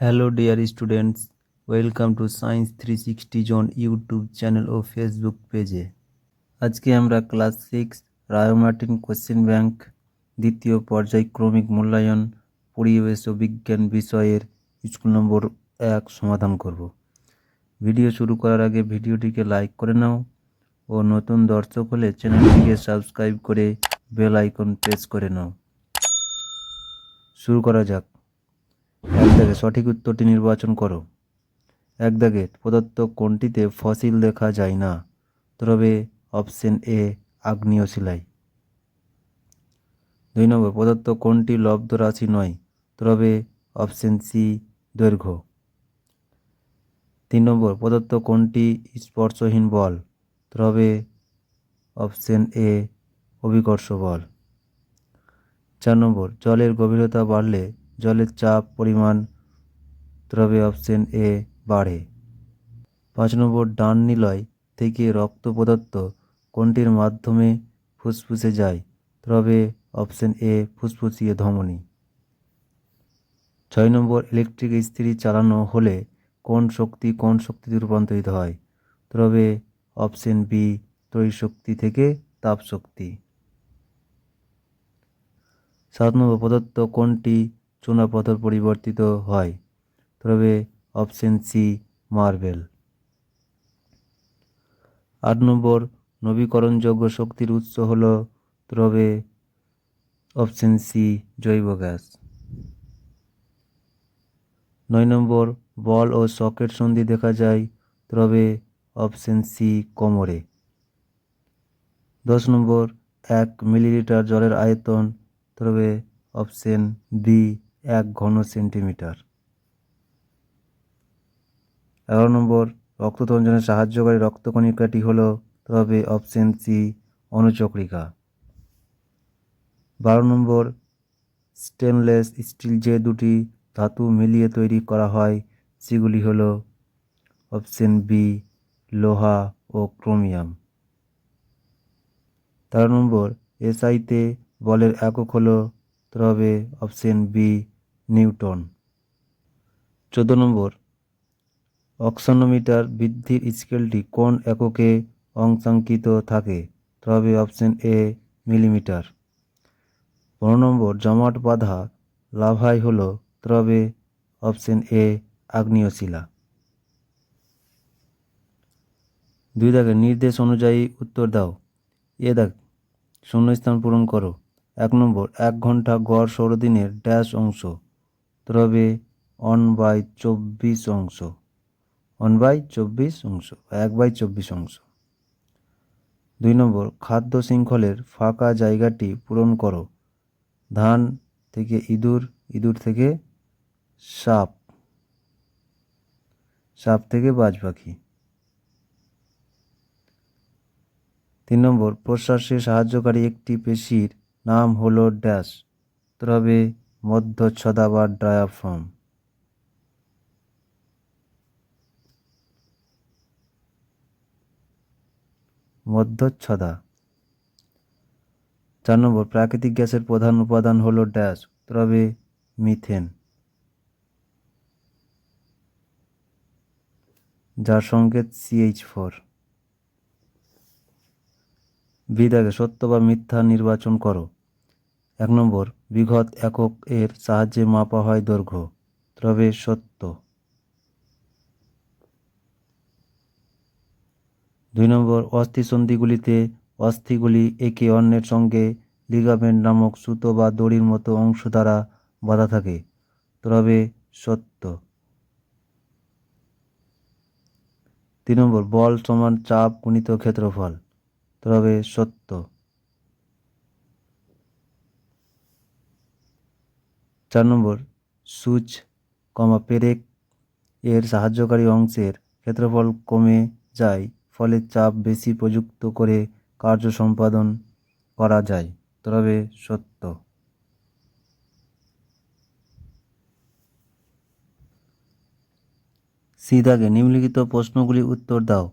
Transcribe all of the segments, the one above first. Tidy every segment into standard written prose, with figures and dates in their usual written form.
Hello dear students, welcome to science 360 জন YouTube channel ও Facebook পেজে। আজকে আমরা ক্লাস 6 রায়োমার্টিন কোশ্চেন ব্যাংক দ্বিতীয় পর্যায়ক্রমিক মূল্যায়ন পরিবেশ ও বিজ্ঞান বিষয়ের স্কুল নম্বর 1 সমাধান করব। ভিডিও শুরু করার আগে ভিডিওটিকে লাইক করে নাও ও নতুন দর্শক হলে চ্যানেলটিকে সাবস্ক্রাইব করে বেল আইকন প্রেস করে নাও। শুরু করা যাক। এক দাগে সঠিক উত্তরটি নির্বাচন করো। এক দাগে প্রদত্ত কোনটিতে ফসিল দেখা যায় না? তবে অপশন এ আগ্নেয় শিলায়। 2 নম্বর, প্রদত্ত কোনটি লব্ধ রাশি নয়? তবে অপশন সি দৈর্ঘ্য। 3 নম্বর, প্রদত্ত কোনটি স্পর্শহীন বল? তবে অপশন এ অভিকর্ষ বল। 4 নম্বর, জলের গভীরতা বাড়লে জলের চাপ পরিমাণ? তবে অপশন এ বাড়ে। 5 নম্বর, ডান নিলয় থেকে রক্ত পদার্থ কোনটির মাধ্যমে ফুসফুসে যায়? তবে অপশন এ ফুসফুসীয় ধমনী। 6 নম্বর, ইলেকট্রিক ইস্ত্রি চালানো হলে কোন শক্তিতে রূপান্তরিত হয়? তবে অপশন বি তড়িৎ শক্তি থেকে তাপ শক্তি। 7 নম্বর, প্রদত্ত কোনটি চুনাপাথর পরিবর্তিত হয়? তবে অপশন সি মার্বেল। 8 নম্বর, নবীকরণযোগ্য শক্তির উৎস হল? তবে অপশন সি জৈব গ্যাস। 9 নম্বর, বল ও সকেট সন্ধি দেখা যায়? তবে অপশন সি কোমরে। 10 নম্বর, 1 মিলিলিটার জলের আয়তন? তবে অপশন বি 1 ঘন সেন্টিমিটার। 11 নম্বর, রক্ততঞ্জনে সাহায্যকারী রক্তকণিকাটি হল? তবে অপশন সি অনুচক্রিকা। 12 নম্বর, স্টেনলেস স্টিল যে দুটি ধাতু মিলিয়ে তৈরি করা হয় সেগুলি হল? অপশন বি লোহা ও ক্রোমিয়াম। 13 নম্বর, এসআইতে বলের একক হল? তবে অপশন বি নিউটন। 14 নম্বর, অক্সানোমিটার বৃদ্ধির স্কেলটি কোন এককে অঙ্কাঙ্কিত থাকে? তবে অপশন এ মিলিমিটার। 15 নম্বর, জমাট বাঁধা লাভাই হল? তবে অপশন এ আগ্নেয় শিলা। 2 দাগে নির্দেশ অনুযায়ী উত্তর দাও। এ দাগ শূন্যস্থান পূরণ করো। 1 নম্বর, 1 ঘন্টা গড় সৌরদিনের ড্যাশ অংশ? তবে 1/24 অংশ। 1/24 অংশ, 1/24 অংশ। 2 নম্বর, খাদ্য শৃঙ্খলের ফাঁকা জায়গাটি পূরণ করো। ধান থেকে ইঁদুর, ইঁদুর থেকে সাপ, সাপ থেকে বাজ পাখি। 3 নম্বর, প্রশ্বাসে সাহায্যকারী একটি পেশির নাম হল ড্যাশ? তবে মধ্যচ্ছদা বা ডায়াফ্রাম। মধ্যচ্ছদা। 4 নম্বর, প্রাকৃতিক গ্যাসের প্রধান উপাদান হল ড্যাশ? তবে মিথেন, যার সংকেত CH4। বিদাগে সত্য বা মিথ্যা নির্বাচন করো। 1 নম্বর, বিঘত একক এর সাহায্যে মাপা হয় দৈর্ঘ্য? তবে সত্য। 2 নম্বর, অস্থিসন্ধিগুলিতে অস্থিগুলি একে অন্যের সঙ্গে লিগামেন্ট নামক সুতো বা দড়ির মতো অংশ দ্বারা বাঁধা থাকে? তবে সত্য। 3 নম্বর, বল সমান চাপ গুণিত ক্ষেত্রফল? তবে সত্য। 4 নম্বর, সুচ পেরেক এর সাহায্যকারী অংশের ক্ষেত্রফল কমে যায়, ফলে চাপ বেশি প্রযুক্ত করে কার্য সম্পাদন করা যায়? তবে সত্য। সিদাগে নিম্নলিখিত প্রশ্নগুলি উত্তর দাও।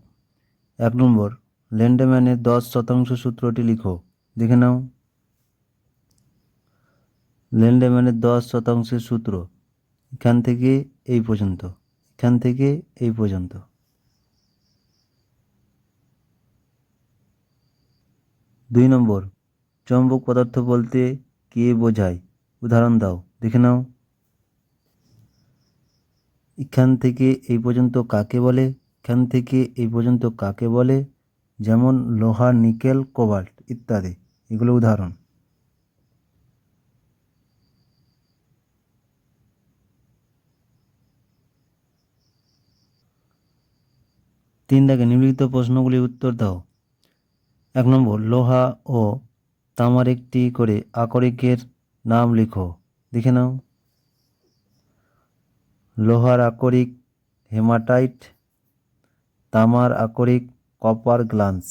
1 নম্বর, ল্যান্ডম্যানের 10% সূত্রটি লিখো। দেখে নাও। ল্যান্ডম্যানের 10% সূত্র, এখান থেকে এই পর্যন্ত, এখান থেকে এই পর্যন্ত। 2 নম্বর, চৌম্বক পদার্থ বলতে কে বোঝায়? উদাহরণ দাও, দেখে নাও। এখান থেকে এই পর্যন্ত কাকে বলে? এখান থেকে এই পর্যন্ত কাকে বলে? যেমন লোহা, নিকেল, কোবাল্ট ইত্যাদি, এগুলো উদাহরণ। 3 দাগে নিম্নলিখিত প্রশ্নগুলির উত্তর দাও। 1 নম্বর, লোহা ও তামার একটি করে আকরিকের নাম লিখো, দেখে নাও। লোহার আকরিক হেমাটাইট, তামার আকরিক কপার গ্লান্স।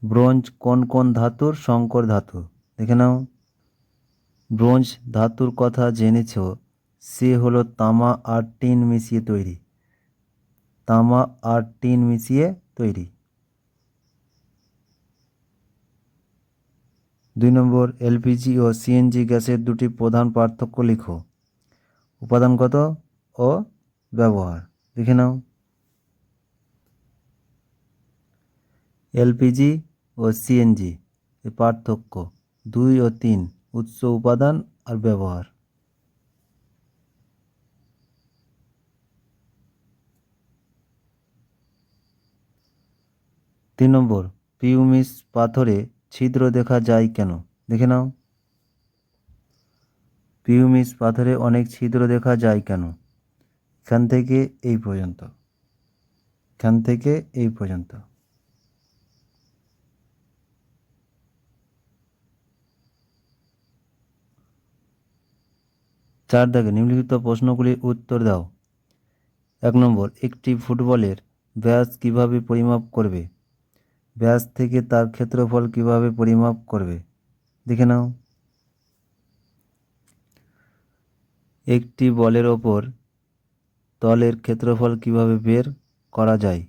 ব্রোঞ্জ কোন কোন ধাতুর সংকর ধাতু, দেখে নাও। ব্রোঞ্জ ধাতুর কথা জেনেছ, সে হলো তামা আর টিন মিশিয়ে তৈরি। তামা আর টিন মিশিয়ে তৈরি। 2 নম্বর, এলপিজি ও সিএনজি গ্যাসের দুটি প্রধান পার্থক্য লিখো। উপাদানগত ও ব্যবহার, দেখে নাও। এলপিজি ও সিএনজি এর পার্থক্য 2 ও 3, উৎস, উপাদান আর ব্যবহার। 3 নম্বর, পিউমিস পাথরে ছিদ্র দেখা যায় কেন, দেখে নাও। পিউমিস পাথরে অনেক ছিদ্র দেখা যায় কেন? এখান থেকে এই পর্যন্ত, এখান থেকে এই পর্যন্ত। 4 দাগে নিম্নলিখিত প্রশ্নগুলির উত্তর দাও। 1 নম্বর, একটি ফুটবলের ব্যাস কিভাবে পরিমাপ করবে? ব্যাস থেকে তার ক্ষেত্রফল কিভাবে পরিমাপ করবে, দেখে নাও। একটি বলের ওপর তলের ক্ষেত্রফল কিভাবে বের করা যায়?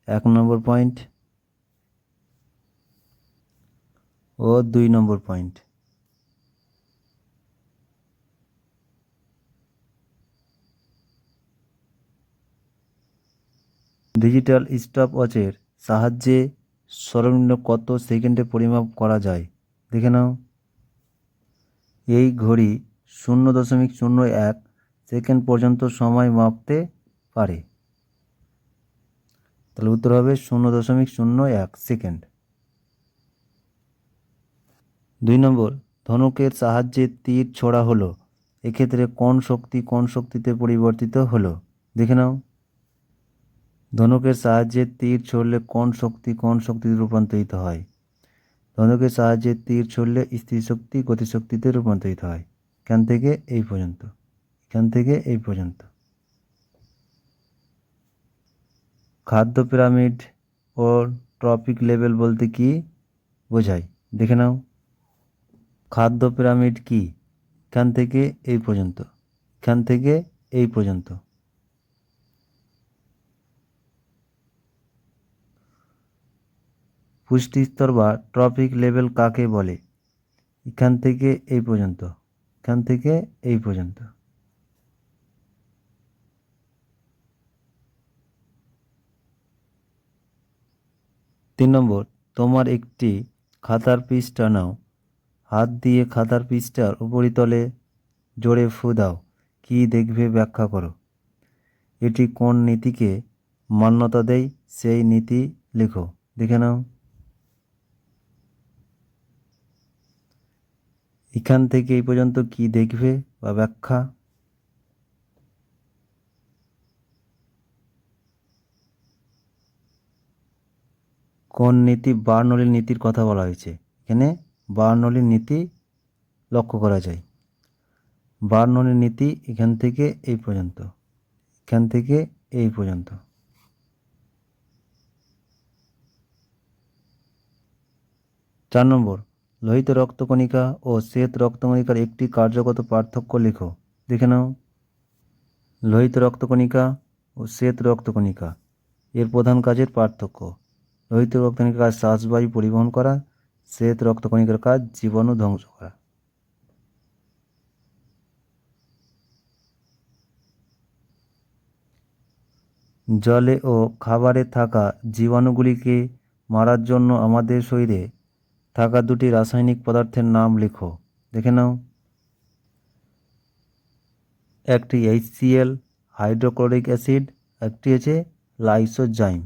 1 নম্বর পয়েন্ট ও 2 নম্বর পয়েন্ট। ডিজিটাল স্টপওয়াচের সাহায্যে সর্বনিম্ন কত সেকেন্ডে পরিমাপ করা যায়, দেখে নাও। এই ঘড়ি 0.01 সেকেন্ড পর্যন্ত সময় মাপতে পারে। তাহলে উত্তর হবে 0.01 সেকেন্ড। 2 নম্বর, ধনুকের সাহায্যে তীর ছোড়া হলো, এক্ষেত্রে কোন শক্তি কোন শক্তিতে পরিবর্তিত হলো, দেখে নাও। ধনুকের সাহায্যে তীর ছড়লে কোন শক্তি কোন শক্তিতে রূপান্তরিত হয়? ধনুকের সাহায্যে তীর ছড়লে স্থিতিশক্তি গতিশক্তিতে রূপান্তরিত হয়। এখান থেকে এই পর্যন্ত, এখান থেকে এই পর্যন্ত। খাদ্য পিরামিড ও ট্রপিক লেভেল বলতে কি বোঝায়, দেখে নাও। খাদ্য পিরামিড কি? এখান থেকে এই পর্যন্ত, এখান থেকে এই পর্যন্ত। পুষ্টি স্তর বা ট্রপিক লেভেল কাকে বলে? এখান থেকে এই পর্যন্ত, এখান থেকে এই পর্যন্ত। 3 নম্বর, তোমার একটি খাতার পৃষ্ঠা নাও, হাত দিয়ে খাতার পৃষ্ঠার উপরিতলে জোরে ফু দাও, কি দেখবে ব্যাখ্যা করো। এটি কোন নীতিকে মান্যতা দেয় সেই নীতি লেখো, দেখে নাও। এখান থেকে এই পর্যন্ত কি দেখবে বা ব্যাখ্যা। কোন নীতি? বার্নৌলির নীতির কথা বলা হয়েছে এখানে। বার্নৌলির নীতি লক্ষ্য করা যায়। বার্নৌলির নীতি এখান থেকে এই পর্যন্ত, এখান থেকে এই পর্যন্ত। 4 নম্বর, লোহিত রক্তকণিকা ও শ্বেত রক্তকণিকার একটি কার্যগত পার্থক্য লেখো, দেখে নাও। লোহিত রক্তকণিকা ও শ্বেত রক্তকণিকা এর প্রধান কাজের পার্থক্য। লোহিত রক্তকণিকার কাজ শ্বাসবায়ু পরিবহন করা, শ্বেত রক্তকণিকার কাজ জীবাণু ধ্বংস করা। জলে ও খাবারে থাকা জীবাণুগুলিকে মারার জন্য আমাদের শরীরে থাকা দুটি রাসায়নিক পদার্থের নাম লেখো। দেখে নাও। একটি HCl হাইড্রোক্লোরিক অ্যাসিড, একটি হচ্ছে লাইসোজাইম।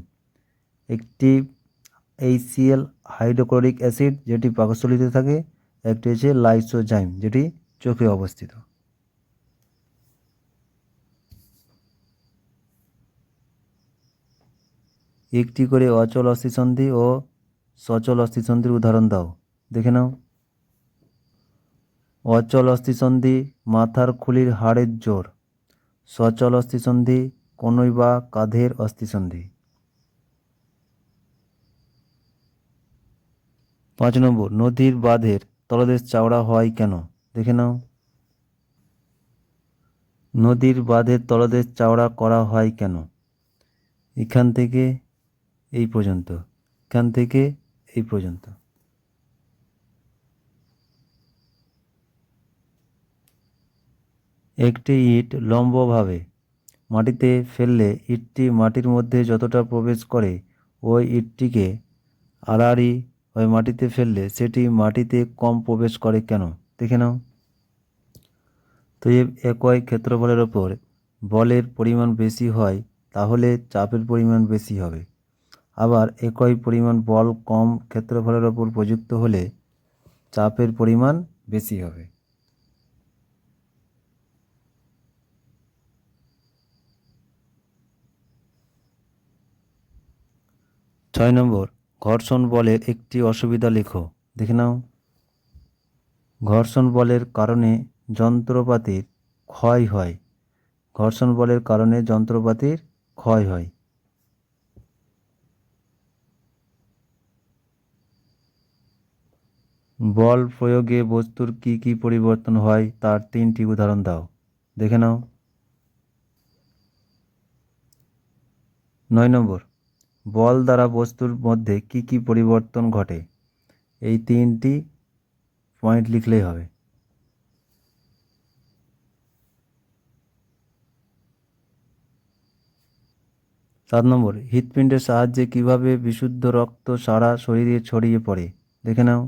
একটি HCl হাইড্রোক্লোরিক অ্যাসিড যেটি পাকস্থলীতে থাকে, একটি হচ্ছে লাইসোজাইম যেটি চোখে অবস্থিত। একটি করে অচল অস্থিসন্ধি ও সচল অস্থিসন্ধির উদাহরণ দাও। দেখে নাও। অচল অস্থিসন্ধি মাথার খুলির হাড়ের জোর। সচল অস্থিসন্ধি কনুই বা কাঁধের অস্থিসন্ধি। 5 নম্বর, নদীর বাঁধের তলদেশ চওড়া হয় কেন? দেখে নাও। নদীর বাঁধের তলদেশ চওড়া করা হয় কেন? এখান থেকে এই পর্যন্ত, এখান থেকে এই পর্যন্ত। একটি ইট লম্বভাবে মাটিতে ফেললে ইটটি মাটির মধ্যে যতটা প্রবেশ করে, ওই ইটটিকে আড়াআড়ি হয়ে মাটিতে ফেললে সেটি মাটিতে কম প্রবেশ করে কেন? দেখে নাও। তো একই ক্ষেত্রফলের ওপর বলের পরিমাণ বেশি হয় তাহলে চাপের পরিমাণ বেশি হবে। আবার একই পরিমাণ বল কম ক্ষেত্রফলের ওপর প্রযুক্ত হলে চাপের পরিমাণ বেশি হবে। ছয় নম্বর, ঘর্ষণ বলের একটি অসুবিধা লেখো। দেখে নাও। ঘর্ষণ বলের কারণে যন্ত্রপাতির ক্ষয় হয়। ঘর্ষণ বলের কারণে যন্ত্রপাতির ক্ষয় হয়। বল প্রয়োগে বস্তুর কি কি পরিবর্তন হয় তার 3টি উদাহরণ দাও। দেখে নাও। 9 নম্বর, বল দ্বারা বস্তুর মধ্যে কি কি পরিবর্তন ঘটে? এই 3টি পয়েন্ট লিখলেই হবে। 7 নম্বর, হৃৎপিণ্ডের সাহায্যে কিভাবে বিশুদ্ধ রক্ত সারা শরীরে ছড়িয়ে পড়ে? দেখে নাও।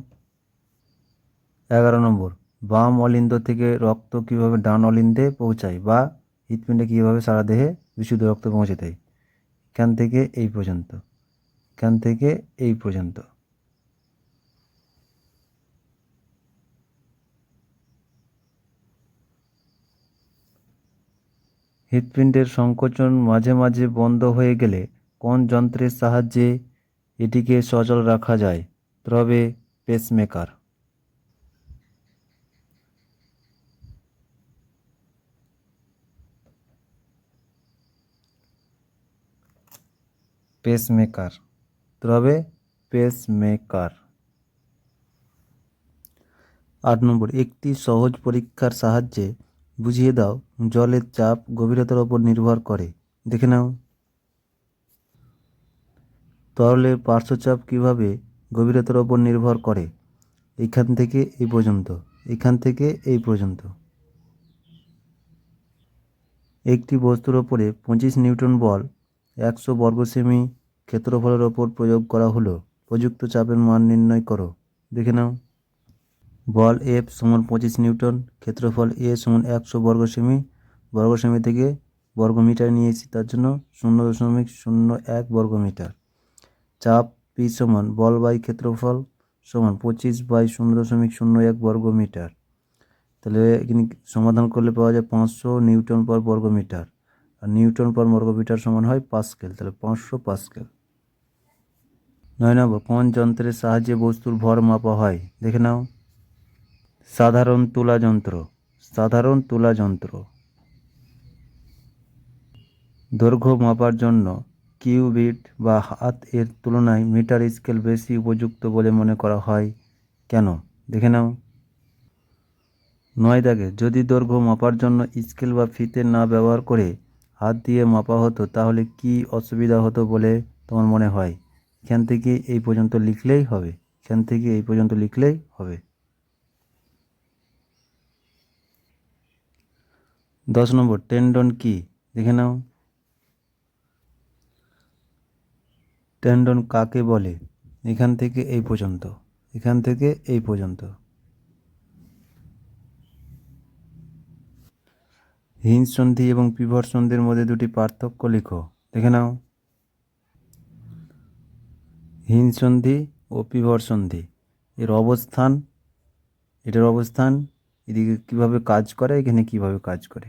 11 নম্বর, বাম অলিন্দ থেকে রক্ত কিভাবে ডান অলিন্দে পৌঁছায় বা হৃৎপিণ্ডে কিভাবে সারা দেহে বিশুদ্ধ রক্ত পৌঁছে দেয়? এখান থেকে এই পর্যন্ত, এখান থেকে এই পর্যন্ত। হৃৎপিণ্ডের সংকোচন মাঝে মাঝে বন্ধ হয়ে গেলে কোন যন্ত্রের সাহায্যে এটিকে সচল রাখা যায়? তবে পেসমেকার। পেসমেকার, তবে পেসমেকার। 8 নম্বর, একটি সহজ পরীক্ষার সাহায্যে বুঝিয়ে দাও জলের চাপ গভীরতার উপর নির্ভর করে। দেখে নাও। তরলের পার্শ্বচাপ কিভাবে গভীরতার উপর নির্ভর করে? এখান থেকে এই পর্যন্ত, এখান থেকে এই পর্যন্ত। একটি বস্তুর ওপরে 25 নিউটন বল 100 বর্গ সেমি ক্ষেত্রফলের ওপর প্রয়োগ করা হলো। প্রযুক্ত চাপের মান নির্ণয় করো। দেখে নাও। বল F সমান 25 নিউটন, ক্ষেত্রফল A সমান 100 বর্গ সেমি থেকে বর্গ মিটার নিয়েছি, তার জন্য 0.01 বর্গ মিটার। চাপ P সমান বল বাই ক্ষেত্রফল সমান 25/0.01 বর্গ মিটার। তাহলে এখানে সমাধান করলে পাওয়া যায় 500 নিউটন পার বর্গ মিটার, আর নিউটন পার বর্গ মিটার সমান হয় পাস্কেল, তাহলে 500 পাস্কেল। 9 নম্বর, কোন যন্ত্রের সাহায্যে বস্তুর ভর মাপা হয়? দেখে নাও। সাধারণ তুলা যন্ত্র, সাধারণ তুলা যন্ত্র। দৈর্ঘ্য মাপার জন্য কিউবিট বা হাত এর তুলনায় মিটার স্কেল বেশি উপযুক্ত বলে মনে করা হয় কেন? দেখে নাও। 9 দাগে, যদি দৈর্ঘ্য মাপার জন্য স্কেল বা ফিতে না ব্যবহার করে হাত দিয়ে মাপা হতো তাহলে কি অসুবিধা হতো বলে তোমার মনে হয়? এখান থেকে এই পর্যন্ত লিখলেই হবে, এখান থেকে এই পর্যন্ত লিখলেই হবে। 10 নম্বর টেন্ডন কি? দেখে নাও। টেন্ডন কাকে বলে? এখান থেকে এই পর্যন্ত, এখান থেকে এই পর্যন্ত। হিঞ্জ সন্ধি এবং পিভট সন্ধির মধ্যে দুটি পার্থক্য লিখো। দেখে নাও। হিঞ্জ সন্ধি ও পিভট সন্ধি, এর অবস্থান, এটার অবস্থান এদিকে কিভাবে কাজ করে, এখানে কিভাবে কাজ করে।